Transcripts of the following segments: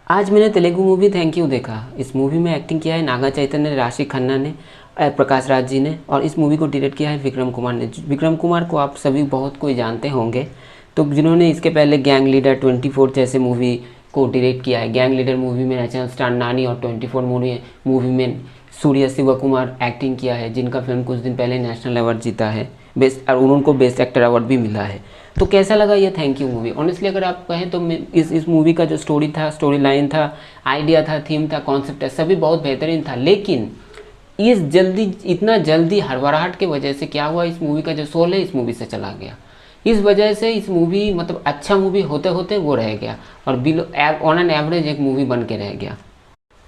आज मैंने Telugu movie thank you देखा। इस मूवी में एक्टिंग किया है नागा चैतन्य ने, राशि खन्ना ने, प्रकाश राज जी ने, और इस मूवी को डायरेक्ट किया है विक्रम कुमार ने। विक्रम कुमार को आप सभी बहुत कोई जानते होंगे, तो जिन्होंने इसके पहले गैंग लीडर 24 जैसे मूवी को डायरेक्ट किया है। गैंग लीडर मूवी में नेशनल स्टार नानी और 24 मूवी में सूर्य शिव कुमार एक्टिंग किया है, जिनका फिल्म कुछ दिन पहले नेशनल अवार्ड जीता है बेस्ट, और उनको बेस्ट एक्टर अवार्ड भी मिला है। तो कैसा लगा ये थैंक यू मूवी? ऑनेस्टली अगर आप कहें तो इस मूवी का जो स्टोरी था, स्टोरी लाइन था, आइडिया था, थीम था, कॉन्सेप्ट है, सभी बहुत बेहतरीन था। लेकिन इतना जल्दी हड़बड़ाहट की वजह से क्या हुआ, इस मूवी का जो सोल है इस मूवी से चला गया। इस वजह से इस मूवी मतलब अच्छा मूवी होते होते वो रह गया और बिलो ऑन एन एवरेज एक मूवी बन के रह गया।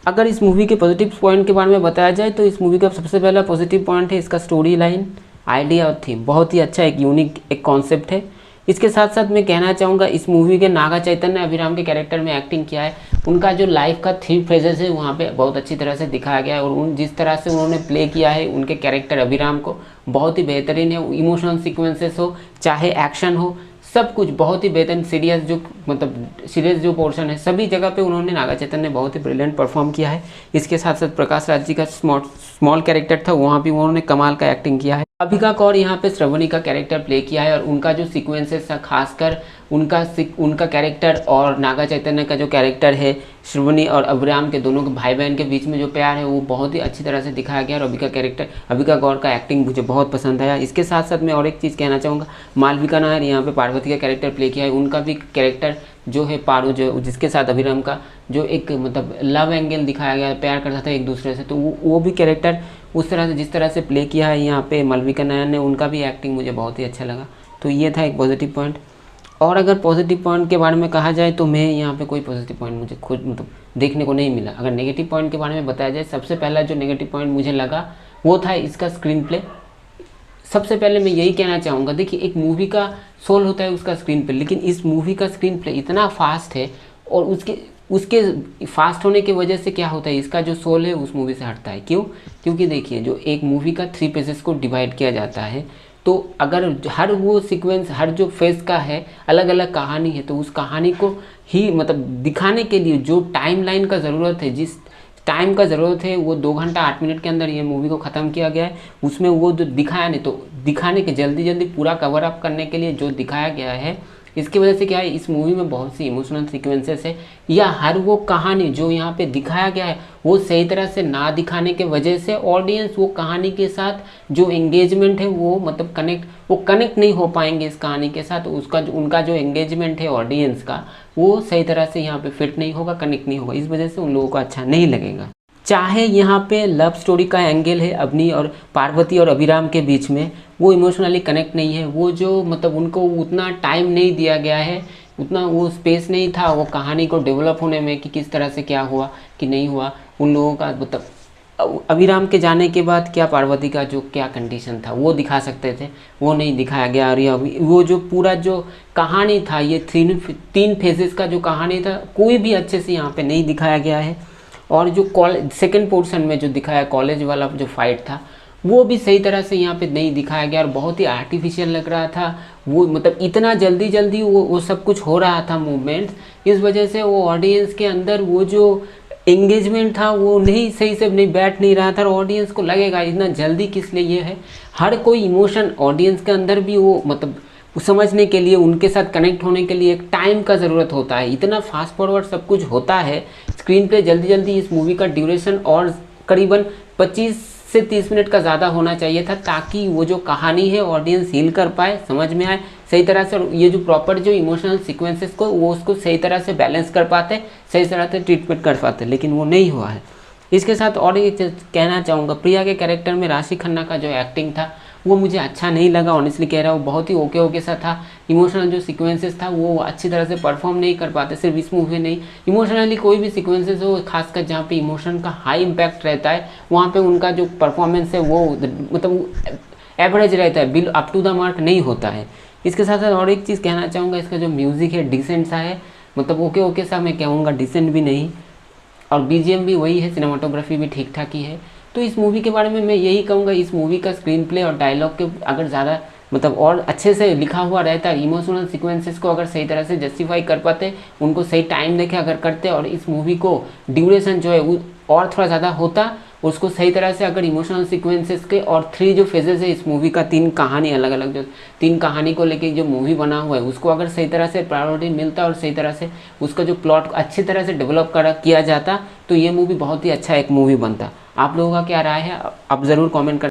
अगर इस मूवी के पॉजिटिव पॉइंट के बारे में बताया जाए तो इस मूवी का सबसे पहला पॉजिटिव पॉइंट है इसका स्टोरी लाइन, आइडिया और थीम। बहुत ही अच्छा एक यूनिक एक कॉन्सेप्ट है। इसके साथ साथ मैं कहना चाहूँगा इस मूवी के नागा चैतन्य अभिराम के कैरेक्टर में एक्टिंग किया है। उनका जो लाइफ का 3 फेजेस है वहाँ पे बहुत अच्छी तरह से दिखाया गया है, और उन जिस तरह से उन्होंने प्ले किया है उनके कैरेक्टर अभिराम को बहुत ही बेहतरीन है। इमोशनल सीक्वेंसेस हो चाहे एक्शन हो, सब कुछ बहुत ही बेहतरीन। सीरियस जो पोर्शन है सभी जगह पे उन्होंने नागा चैतन्य ने बहुत ही ब्रिलियंट परफॉर्म किया है। इसके साथ साथ प्रकाश राज जी का स्मॉल कैरेक्टर था, वहाँ भी उन्होंने कमाल का एक्टिंग किया है। अभिका कौर यहाँ पे श्रवणी का कैरेक्टर प्ले किया है, और उनका जो सीक्वेंसेस था, खासकर उनका कैरेक्टर और नागा चैतन्य का जो कैरेक्टर है, श्रवणी और अभिराम के दोनों के भाई बहन के बीच में जो प्यार है वो बहुत ही अच्छी तरह से दिखाया गया। और अभिका गौर का एक्टिंग मुझे बहुत पसंद आया। इसके साथ साथ मैं और एक चीज़ कहना चाहूँगा, मालविका नायर यहाँ पे पार्वती का कैरेक्टर प्ले किया है। उनका भी कैरेक्टर जो है पारू, जो जिसके साथ अभिराम का जो एक लव एंगल दिखाया गया, प्यार करता था एक दूसरे से, तो वो भी कैरेक्टर उस तरह से जिस तरह से प्ले किया है यहाँ पे मालविका नायर ने, उनका भी एक्टिंग मुझे बहुत ही अच्छा लगा। तो ये था एक पॉजिटिव पॉइंट। और अगर पॉजिटिव पॉइंट के बारे में कहा जाए तो मैं यहाँ पे कोई पॉजिटिव पॉइंट मुझे खुद देखने को नहीं मिला। अगर नेगेटिव पॉइंट के बारे में बताया जाए, सबसे पहला जो नेगेटिव पॉइंट मुझे लगा वो था इसका स्क्रीन प्ले। सबसे पहले मैं यही कहना चाहूँगा, देखिए एक मूवी का सोल होता है उसका स्क्रीन प्ले, लेकिन इस मूवी का स्क्रीन प्ले इतना फास्ट है, और उसके फास्ट होने की वजह से क्या होता है, इसका जो सोल है उस मूवी से हटता है। क्यों? क्योंकि देखिए जो एक मूवी का 3 पेजेस को डिवाइड किया जाता है, तो अगर हर वो सीक्वेंस, हर जो फेज का है अलग अलग कहानी है, तो उस कहानी को ही दिखाने के लिए जो टाइम लाइन का ज़रूरत है, जिस टाइम का ज़रूरत है, वो 2 घंटा 8 मिनट के अंदर ये मूवी को ख़त्म किया गया है। उसमें वो जो दिखाया नहीं, तो दिखाने के जल्दी पूरा कवर अप करने के लिए जो दिखाया गया है, इसकी वजह से क्या है, इस मूवी में बहुत सी इमोशनल सीक्वेंसेस है, या हर वो कहानी जो यहाँ पे दिखाया गया है वो सही तरह से ना दिखाने के वजह से ऑडियंस वो कहानी के साथ जो एंगेजमेंट है वो कनेक्ट नहीं हो पाएंगे इस कहानी के साथ। उनका जो एंगेजमेंट है ऑडियंस का, वो सही तरह से यहाँ पे फिट नहीं होगा, कनेक्ट नहीं होगा। इस वजह से उन लोगों को अच्छा नहीं लगेगा। चाहे यहाँ पे लव स्टोरी का एंगल है अवनी और पार्वती और अभिराम के बीच में, वो इमोशनली कनेक्ट नहीं है, वो जो उनको उतना टाइम नहीं दिया गया है, उतना वो स्पेस नहीं था वो कहानी को डेवलप होने में कि किस तरह से क्या हुआ कि नहीं हुआ उन लोगों का। अभिराम के जाने के बाद क्या पार्वती का जो क्या कंडीशन था वो दिखा सकते थे, वो नहीं दिखाया गया। और वो जो पूरा जो कहानी था, ये 3 फेजेस का जो कहानी था, कोई भी अच्छे से यहाँ पे नहीं दिखाया गया है। और जो सेकंड पोर्शन में जो दिखाया कॉलेज वाला जो फाइट था, वो भी सही तरह से यहाँ पे नहीं दिखाया गया, और बहुत ही आर्टिफिशियल लग रहा था। वो इतना जल्दी वो सब कुछ हो रहा था मूवमेंट्स, इस वजह से वो ऑडियंस के अंदर वो जो एंगेजमेंट था वो नहीं सही से नहीं बैठ नहीं रहा था। और ऑडियंस को लगेगा इतना जल्दी किस लिए ये है, हर कोई इमोशन ऑडियंस के अंदर भी वो समझने के लिए, उनके साथ कनेक्ट होने के लिए एक टाइम का ज़रूरत होता है। इतना फास्ट फॉरवर्ड सब कुछ होता है स्क्रीन पे जल्दी। इस मूवी का ड्यूरेशन और करीबन 25 से 30 मिनट का ज़्यादा होना चाहिए था, ताकि वो जो कहानी है ऑडियंस हील कर पाए, समझ में आए सही तरह से, और ये जो प्रॉपर जो इमोशनल सीक्वेंसेस को वो उसको सही तरह से बैलेंस कर पाते, सही तरह से ट्रीटमेंट कर पाते, लेकिन वो नहीं हुआ है। इसके साथ और एक कहना चाहूँगा, प्रिया के कैरेक्टर में राशि खन्ना का जो एक्टिंग था वो मुझे अच्छा नहीं लगा। ऑनेस्टली कह रहा हूँ, बहुत ही ओके सा था। इमोशनल जो सीक्वेंसेस था वो अच्छी तरह से परफॉर्म नहीं कर पाते, सिर्फ इस मूवी नहीं, इमोशनली कोई भी सीक्वेंसेस हो, खासकर जहाँ पे इमोशन का हाई इम्पैक्ट रहता है, वहाँ पे उनका जो परफॉर्मेंस है वो एवरेज रहता है, बिल अप टू द मार्क नहीं होता है। इसके साथ साथ और एक चीज़ कहना चाहूँगा, इसका जो म्यूज़िक है डिसेंट सा है, ओके सा मैं कहूँगा, डिसेंट भी नहीं, और BGM भी वही है, सिनेमाटोग्राफी भी ठीक ठाक ही है। तो इस मूवी के बारे में मैं यही कहूँगा, इस मूवी का स्क्रीन प्ले और डायलॉग के अगर ज़्यादा मतलब और अच्छे से लिखा हुआ रहता है। इमोशनल सीक्वेंसेस को अगर सही तरह से जस्टिफाई कर पाते, उनको सही टाइम देके अगर करते, और इस मूवी को ड्यूरेशन जो है वो और थोड़ा ज़्यादा होता, उसको सही तरह से अगर इमोशनल सीक्वेंसेस के और 3 जो फेजेस है इस मूवी का, 3 कहानी अलग अलग, जो 3 कहानी को लेके जो मूवी बना हुआ है उसको अगर सही तरह से प्रायोरिटी मिलता और सही तरह से उसका जो प्लॉट अच्छी तरह से डेवलप किया जाता, तो ये मूवी बहुत ही अच्छा एक मूवी बनता। आप लोगों का क्या राय है, आप ज़रूर कमेंट कर।